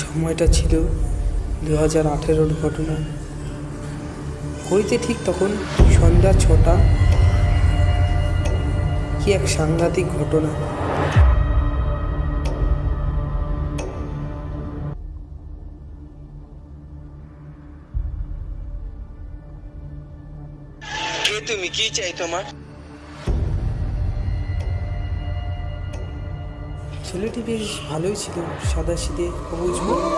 সময়টা ছিল 2018-র ঘটনা। ঘড়িতে ঠিক তখন সন্ধ্যা 6টা। কি এক সাংঘাতিক ঘটনা! কে তুমি? কি চাই তোমার? ছেলেটি বেশ ভালোই ছিল, সাদাসিধে, সবুজ বর্ণ।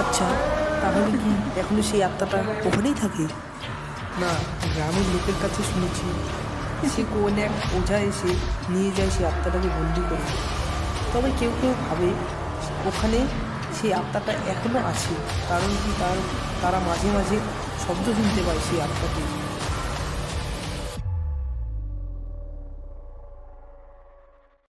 আচ্ছা, তাহলে কি এখনো সেই আত্মাটা ওখানেই থাকে? না, গ্রামের লোকের কাছে শুনেছি সে কোন এক ওঝা এসে নিয়ে যায় সেই আত্মাটাকে বন্দি করে। তবে কেউ কেউ ভাবে ওখানে সেই আত্মাটা এখনও আছে, কারণ কি তারা মাঝে মাঝে শব্দ শুনতে পায় সেই আত্মাকে।